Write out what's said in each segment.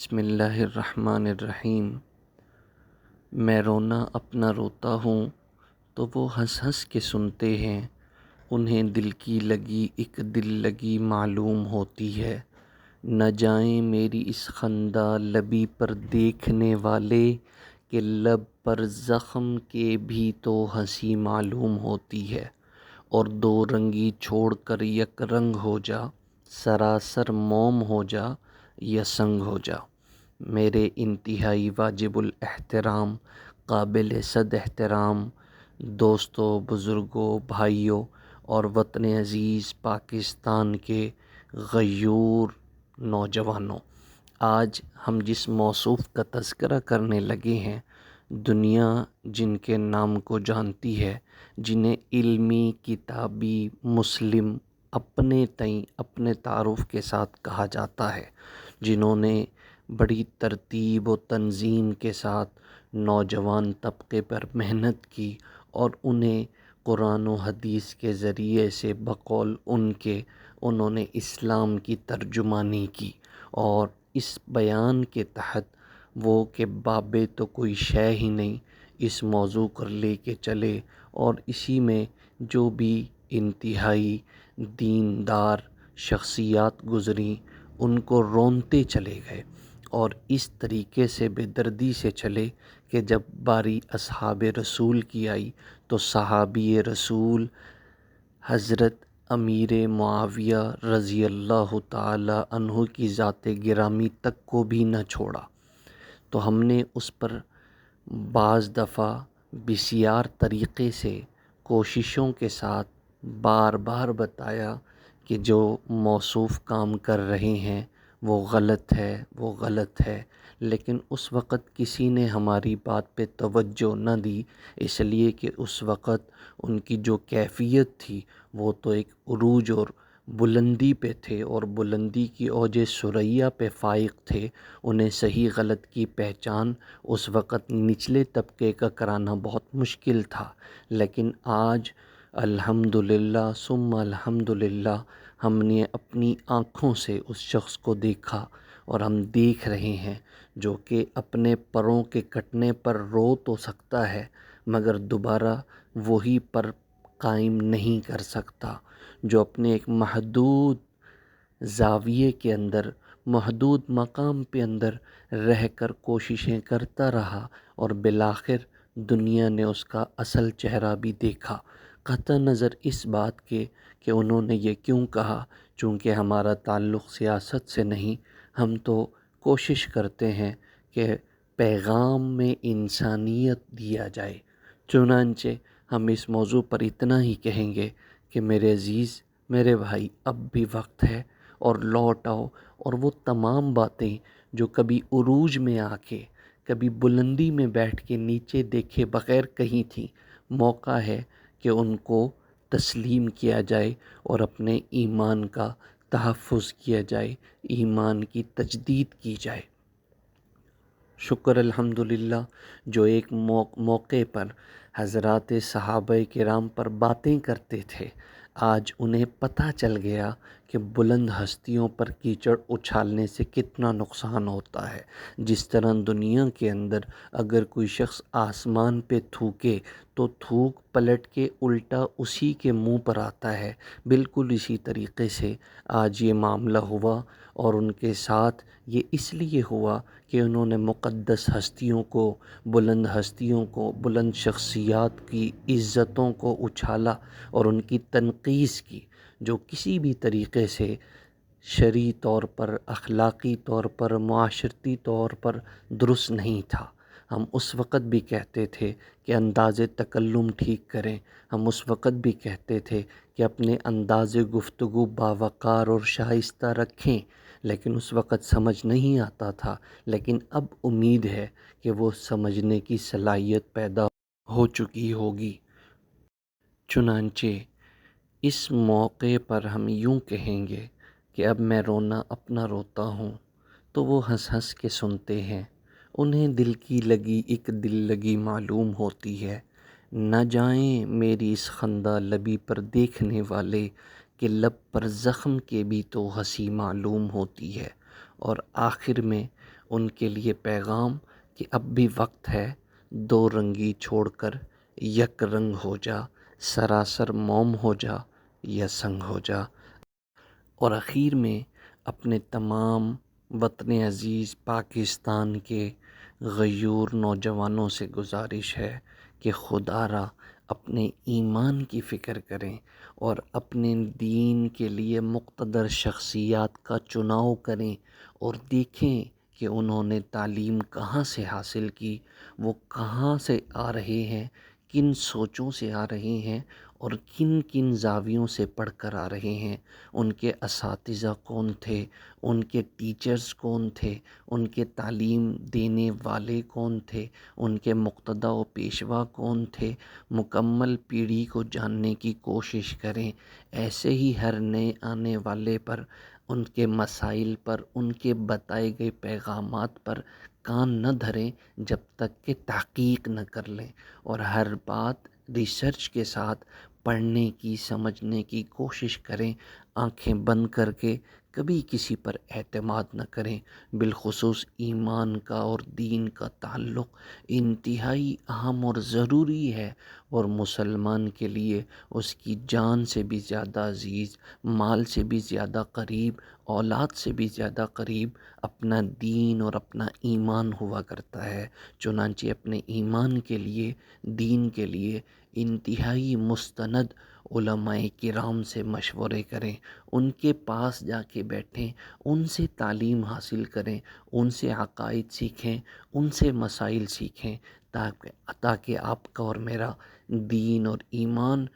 بسم اللہ الرحمن الرحیم۔ میں رونا اپنا روتا ہوں تو وہ ہنس ہنس کے سنتے ہیں، انہیں دل کی لگی ایک دل لگی معلوم ہوتی ہے۔ نہ جائیں میری اس خندہ لبی پر دیکھنے والے، کہ لب پر زخم کے بھی تو ہنسی معلوم ہوتی ہے۔ اور دو رنگی چھوڑ کر یک رنگ ہو جا، سراسر موم ہو جا یا سنگ ہو جا۔ میرے انتہائی واجب الاحترام، قابل صد احترام دوستوں، بزرگوں، بھائیوں اور وطن عزیز پاکستان کے غیور نوجوانوں، آج ہم جس موصوف کا تذکرہ کرنے لگے ہیں، دنیا جن کے نام کو جانتی ہے، جنہیں علمی، کتابی، مسلم اپنے تئیں اپنے تعارف کے ساتھ کہا جاتا ہے، جنہوں نے بڑی ترتیب و تنظیم کے ساتھ نوجوان طبقے پر محنت کی اور انہیں قرآن و حدیث کے ذریعے سے بقول ان کے انہوں نے اسلام کی ترجمانی کی، اور اس بیان کے تحت وہ کہ بابے تو کوئی شے ہی نہیں، اس موضوع کو لے کے چلے اور اسی میں جو بھی انتہائی دیندار شخصیات گزریں ان کو رونتے چلے گئے، اور اس طریقے سے بے دردی سے چلے کہ جب باری اصحاب رسول کی آئی تو صحابی رسول حضرت امیر معاویہ رضی اللہ تعالی عنہ کی ذات گرامی تک کو بھی نہ چھوڑا۔ تو ہم نے اس پر بعض دفعہ بسیار طریقے سے کوششوں کے ساتھ بار بار بتایا کہ جو موصوف کام کر رہے ہیں وہ غلط ہے، وہ غلط ہے، لیکن اس وقت کسی نے ہماری بات پہ توجہ نہ دی، اس لیے کہ اس وقت ان کی جو کیفیت تھی وہ تو ایک عروج اور بلندی پہ تھے، اور بلندی کی اوج ثریا پہ فائق تھے۔ انہیں صحیح غلط کی پہچان اس وقت نچلے طبقے کا کرانا بہت مشکل تھا، لیکن آج الحمدللہ ثم الحمدللہ ہم نے اپنی آنکھوں سے اس شخص کو دیکھا، اور ہم دیکھ رہے ہیں جو کہ اپنے پروں کے کٹنے پر رو تو سکتا ہے مگر دوبارہ وہی پر قائم نہیں کر سکتا، جو اپنے ایک محدود زاویے کے اندر، محدود مقام پہ اندر رہ کر کوششیں کرتا رہا، اور بالآخر دنیا نے اس کا اصل چہرہ بھی دیکھا، قطع نظر اس بات کے کہ انہوں نے یہ کیوں کہا۔ چونکہ ہمارا تعلق سیاست سے نہیں، ہم تو کوشش کرتے ہیں کہ پیغام میں انسانیت دیا جائے، چنانچہ ہم اس موضوع پر اتنا ہی کہیں گے کہ میرے عزیز، میرے بھائی، اب بھی وقت ہے اور لوٹ آؤ، اور وہ تمام باتیں جو کبھی عروج میں آ کے، کبھی بلندی میں بیٹھ کے نیچے دیکھے بغیر کہیں تھیں، موقع ہے کہ ان کو تسلیم کیا جائے اور اپنے ایمان کا تحفظ کیا جائے، ایمان کی تجدید کی جائے۔ شکر الحمدللہ جو ایک موقع پر حضرات صحابہ کرام پر باتیں کرتے تھے، آج انہیں پتہ چل گیا کہ بلند ہستیوں پر کیچڑ اچھالنے سے کتنا نقصان ہوتا ہے۔ جس طرح دنیا کے اندر اگر کوئی شخص آسمان پہ تھوکے تو تھوک پلٹ کے الٹا اسی کے منہ پر آتا ہے، بالکل اسی طریقے سے آج یہ معاملہ ہوا، اور ان کے ساتھ یہ اس لیے ہوا کہ انہوں نے مقدس ہستیوں کو، بلند ہستیوں کو، بلند شخصیات کی عزتوں کو اچھالا اور ان کی تنقیص کی، جو کسی بھی طریقے سے شرعی طور پر، اخلاقی طور پر، معاشرتی طور پر درست نہیں تھا۔ ہم اس وقت بھی کہتے تھے کہ انداز تکلم ٹھیک کریں، ہم اس وقت بھی کہتے تھے کہ اپنے انداز گفتگو باوقار اور شائستہ رکھیں، لیکن اس وقت سمجھ نہیں آتا تھا، لیکن اب امید ہے کہ وہ سمجھنے کی صلاحیت پیدا ہو چکی ہوگی۔ چنانچہ اس موقع پر ہم یوں کہیں گے کہ اب میں رونا اپنا روتا ہوں تو وہ ہنس ہنس کے سنتے ہیں، انہیں دل کی لگی ایک دل لگی معلوم ہوتی ہے۔ نہ جائیں میری اس خندہ لبی پر دیکھنے والے، کہ لب پر زخم کے بھی تو ہنسی معلوم ہوتی ہے۔ اور آخر میں ان کے لیے پیغام کہ اب بھی وقت ہے، دو رنگی چھوڑ کر یک رنگ ہو جا، سراسر موم ہو جا یا سنگ ہو جا۔ اور اخیر میں اپنے تمام وطن عزیز پاکستان کے غیور نوجوانوں سے گزارش ہے کہ خدا را اپنے ایمان کی فکر کریں اور اپنے دین کے لیے مقتدر شخصیات کا چناؤ کریں اور دیکھیں کہ انہوں نے تعلیم کہاں سے حاصل کی، وہ کہاں سے آ رہے ہیں، کن سوچوں سے آ رہے ہیں اور کن کن زاویوں سے پڑھ کر آ رہے ہیں، ان کے اساتذہ کون تھے، ان کے ٹیچرز کون تھے، ان کے تعلیم دینے والے کون تھے، ان کے مقتدی و پیشوا کون تھے، مکمل پیڑھی کو جاننے کی کوشش کریں۔ ایسے ہی ہر نئے آنے والے پر، ان کے مسائل پر، ان کے بتائے گئے پیغامات پر کان نہ دھریں جب تک کہ تحقیق نہ کر لیں، اور ہر بات ریسرچ کے ساتھ پڑھنے کی، سمجھنے کی کوشش کریں۔ آنکھیں بند کر کے کبھی کسی پر اعتماد نہ کریں۔ بالخصوص ایمان کا اور دین کا تعلق انتہائی اہم اور ضروری ہے، اور مسلمان کے لیے اس کی جان سے بھی زیادہ عزیز، مال سے بھی زیادہ قریب، اولاد سے بھی زیادہ قریب اپنا دین اور اپنا ایمان ہوا کرتا ہے۔ چنانچہ اپنے ایمان کے لیے، دین کے لیے انتہائی مستند علماء کرام سے مشورے کریں، ان کے پاس جا کے بیٹھیں، ان سے تعلیم حاصل کریں، ان سے عقائد سیکھیں، ان سے مسائل سیکھیں، تاکہ آپ کا اور میرا دین اور ایمان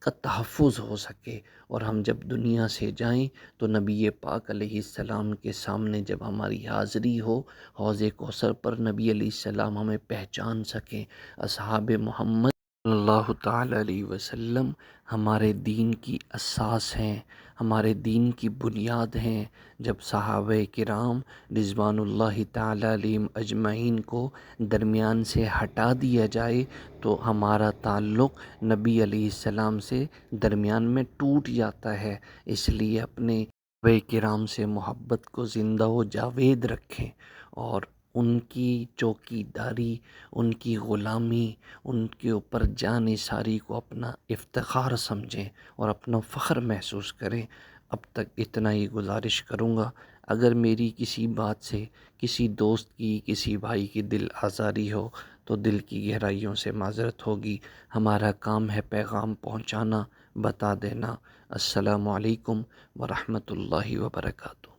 کا تحفظ ہو سکے، اور ہم جب دنیا سے جائیں تو نبی پاک علیہ السلام کے سامنے جب ہماری حاضری ہو، حوض کوثر پر نبی علیہ السلام ہمیں پہچان سکیں۔ اصحاب محمد صلی اللہ تعالیٰ علیہ وسلم ہمارے دین کی اساس ہیں، ہمارے دین کی بنیاد ہیں۔ جب صحابہ کرام رضوان اللہ تعالیٰ علیہم اجمعین کو درمیان سے ہٹا دیا جائے تو ہمارا تعلق نبی علیہ السلام سے درمیان میں ٹوٹ جاتا ہے۔ اس لیے اپنے صحابہ کرام سے محبت کو زندہ و جاوید رکھیں، اور ان کی چوکی داری، ان کی غلامی، ان کے اوپر جان نثاری کو اپنا افتخار سمجھیں اور اپنا فخر محسوس کریں۔ اب تک اتنا ہی گزارش کروں گا، اگر میری کسی بات سے کسی دوست کی، کسی بھائی کی دل آزاری ہو تو دل کی گہرائیوں سے معذرت ہوگی۔ ہمارا کام ہے پیغام پہنچانا، بتا دینا۔ السلام علیکم ورحمۃ اللہ وبرکاتہ۔